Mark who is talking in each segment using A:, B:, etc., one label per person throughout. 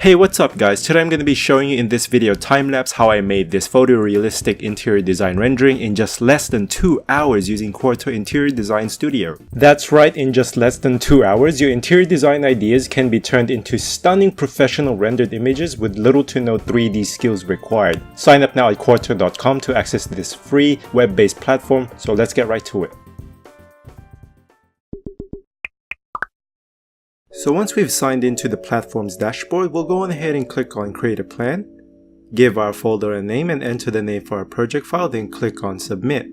A: Hey, what's up guys? Today I'm going to be showing you in this video time-lapse how I made this photorealistic interior design rendering in just less than 2 hours using Qwarto Interior Design Studio. That's right, in just less than 2 hours, your interior design ideas can be turned into stunning professional rendered images with little to no 3D skills required. Sign up now at Qwarto.com to access this free web-based platform, so let's get right to it. So once we've signed into the platform's dashboard, we'll go on ahead and click on Create a Plan, give our folder a name and enter the name for our project file, then click on Submit.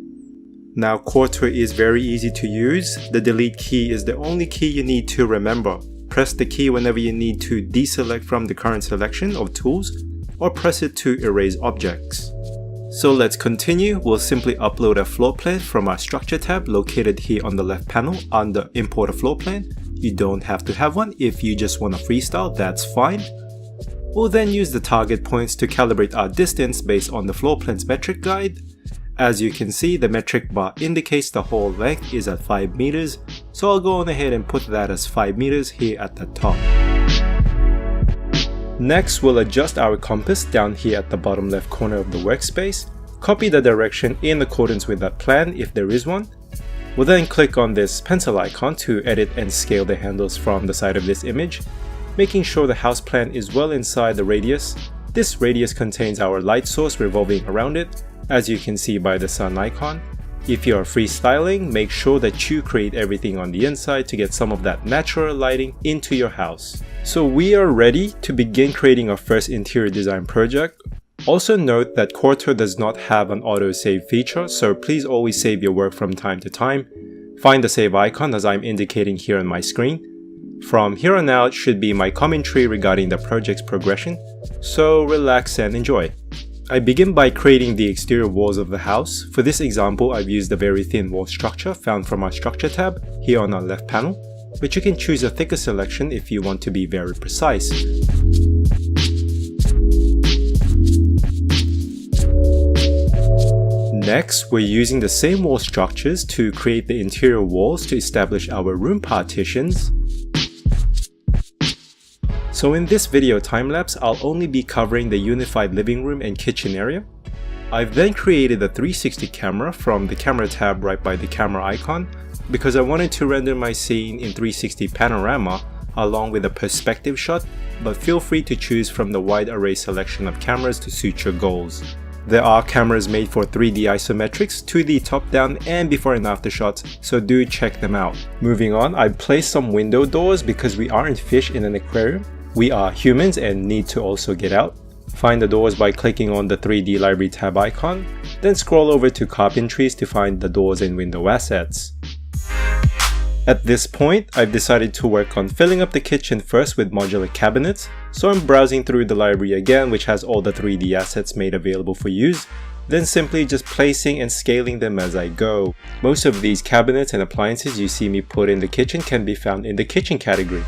A: Now Qwarto is very easy to use. The delete key is the only key you need to remember. Press the key whenever you need to deselect from the current selection of tools, or press it to erase objects. So let's continue. We'll simply upload a floor plan from our Structure tab located here on the left panel under Import a Floor Plan. You don't have to have one. If you just want to freestyle, that's fine. We'll then use the target points to calibrate our distance based on the floor plan's metric guide. As you can see, the metric bar indicates the whole length is at 5 meters, so I'll go on ahead and put that as 5 meters here at the top. Next, we'll adjust our compass down here at the bottom left corner of the workspace. Copy the direction in accordance with that plan if there is one. We'll then click on this pencil icon to edit and scale the handles from the side of this image, making sure the house plan is well inside the radius. This radius contains our light source revolving around it, as you can see by the sun icon. If you are freestyling, make sure that you create everything on the inside to get some of that natural lighting into your house. So we are ready to begin creating our first interior design project. Also note that Qwarto does not have an auto-save feature, so please always save your work from time to time. Find the save icon as I'm indicating here on my screen. From here on out should be my commentary regarding the project's progression, so relax and enjoy. I begin by creating the exterior walls of the house. For this example, I've used a very thin wall structure found from our Structure tab here on our left panel, but you can choose a thicker selection if you want to be very precise. Next, we're using the same wall structures to create the interior walls to establish our room partitions. So in this video time-lapse, I'll only be covering the unified living room and kitchen area. I've then created a 360 camera from the camera tab right by the camera icon because I wanted to render my scene in 360 panorama along with a perspective shot, but feel free to choose from the wide array selection of cameras to suit your goals. There are cameras made for 3D isometrics, 2D top-down and before and after shots, so do check them out. Moving on, I placed some window doors because we aren't fish in an aquarium. We are humans and need to also get out. Find the doors by clicking on the 3D library tab icon, then scroll over to carpentries to find the doors and window assets. At this point, I've decided to work on filling up the kitchen first with modular cabinets, so I'm browsing through the library again, which has all the 3D assets made available for use, then simply just placing and scaling them as I go. Most of these cabinets and appliances you see me put in the kitchen can be found in the kitchen category.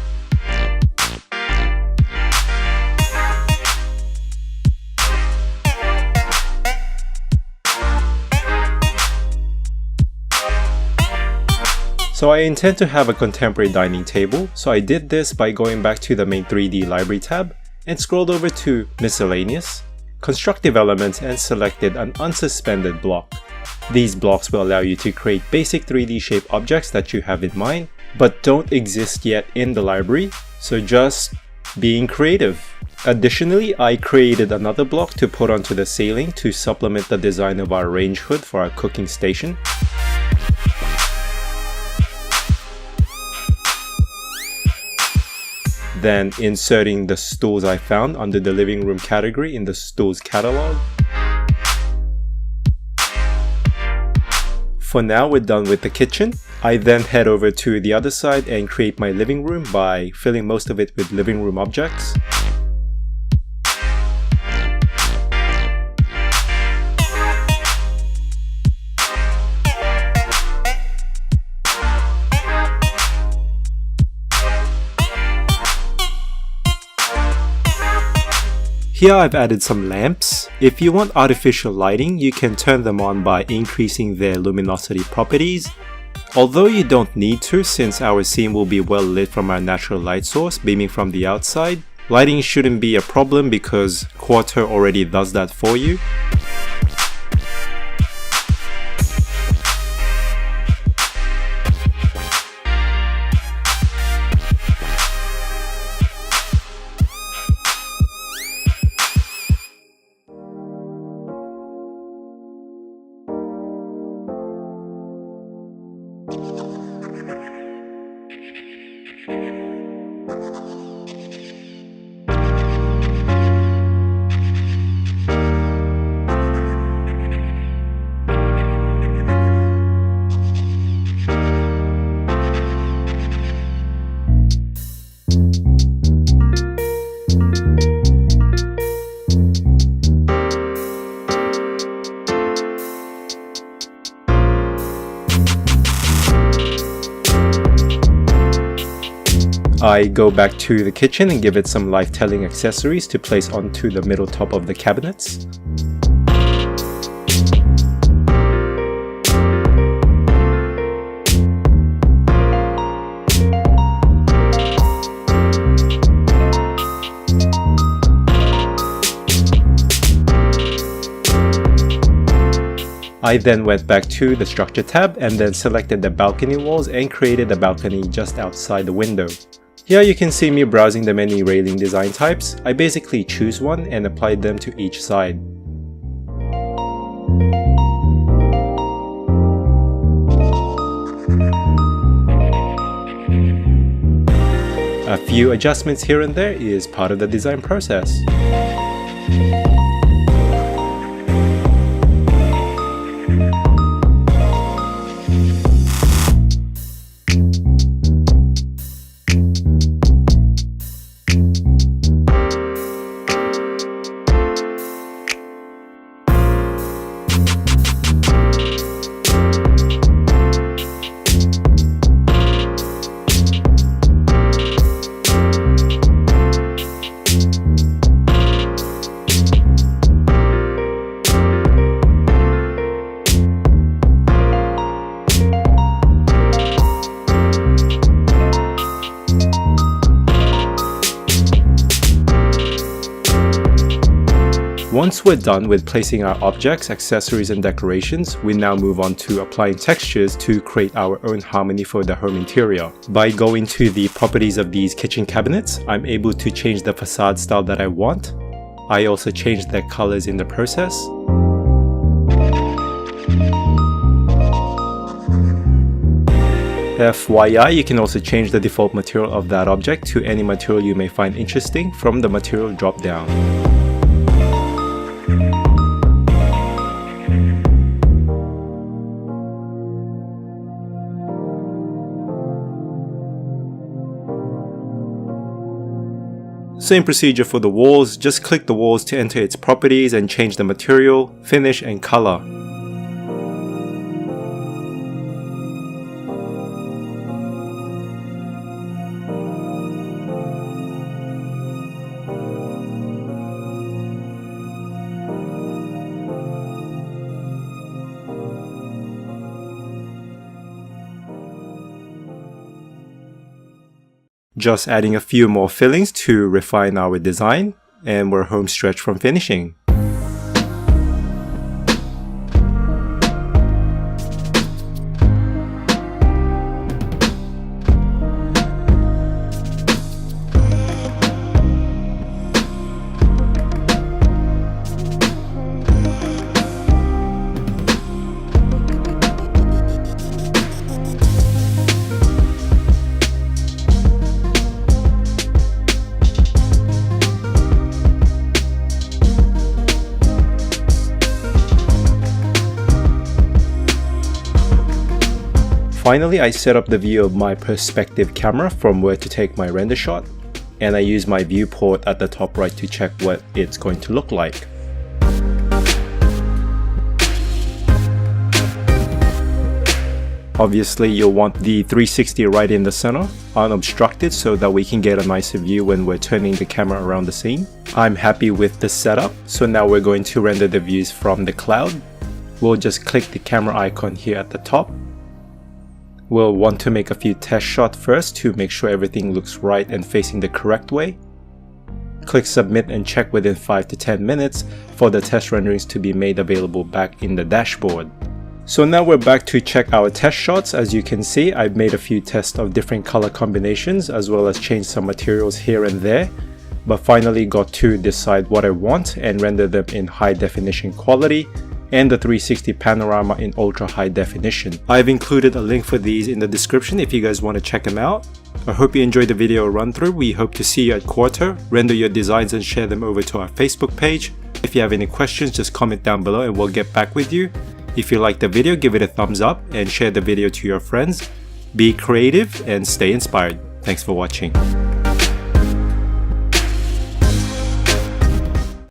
A: So I intend to have a contemporary dining table, so I did this by going back to the main 3D library tab and scrolled over to Miscellaneous, Constructive Elements and selected an unsuspended block. These blocks will allow you to create basic 3D shape objects that you have in mind, but don't exist yet in the library, so just being creative. Additionally, I created another block to put onto the ceiling to supplement the design of our range hood for our cooking station. Then inserting the stools I found under the living room category in the stools catalog. For now, we're done with the kitchen. I then head over to the other side and create my living room by filling most of it with living room objects. Here I've added some lamps. If you want artificial lighting, you can turn them on by increasing their luminosity properties. Although you don't need to, since our scene will be well lit from our natural light source beaming from the outside, Lighting shouldn't be a problem because Qwarto already does that for you. I go back to the kitchen and give it some life-telling accessories to place onto the middle top of the cabinets. I then went back to the structure tab and then selected the balcony walls and created a balcony just outside the window. Here you can see me browsing the many railing design types. I basically choose one and apply them to each side. A few adjustments here and there is part of the design process. Once we're done with placing our objects, accessories and decorations, we now move on to applying textures to create our own harmony for the home interior. By going to the properties of these kitchen cabinets, I'm able to change the facade style that I want. I also changed their colors in the process. FYI, you can also change the default material of that object to any material you may find interesting from the material drop down. Same procedure for the walls, just click the walls to enter its properties and change the material, finish and color. Just adding a few more fillings to refine our design, and we're home stretch from finishing. Finally, I set up the view of my perspective camera from where to take my render shot, and I use my viewport at the top right to check what it's going to look like. Obviously, you'll want the 360 right in the center, unobstructed, so that we can get a nicer view when we're turning the camera around the scene. I'm happy with the setup, so now we're going to render the views from the cloud. We'll just click the camera icon here at the top. We'll want to make a few test shots first to make sure everything looks right and facing the correct way. click submit and check within 5 to 10 minutes for the test renderings to be made available back in the dashboard. So now we're back to check our test shots. As you can see, I've made a few tests of different color combinations as well as changed some materials here and there, but finally got to decide what I want and render them in high definition quality and the 360 panorama in ultra high definition. I've included a link for these in the description if you guys want to check them out. I hope you enjoyed the video run through. We hope to see you at Qwarto. Render your designs and share them over to our Facebook page. If you have any questions, just comment down below and we'll get back with you. If you liked the video, give it a thumbs up and share the video to your friends. Be creative and stay inspired. Thanks for watching.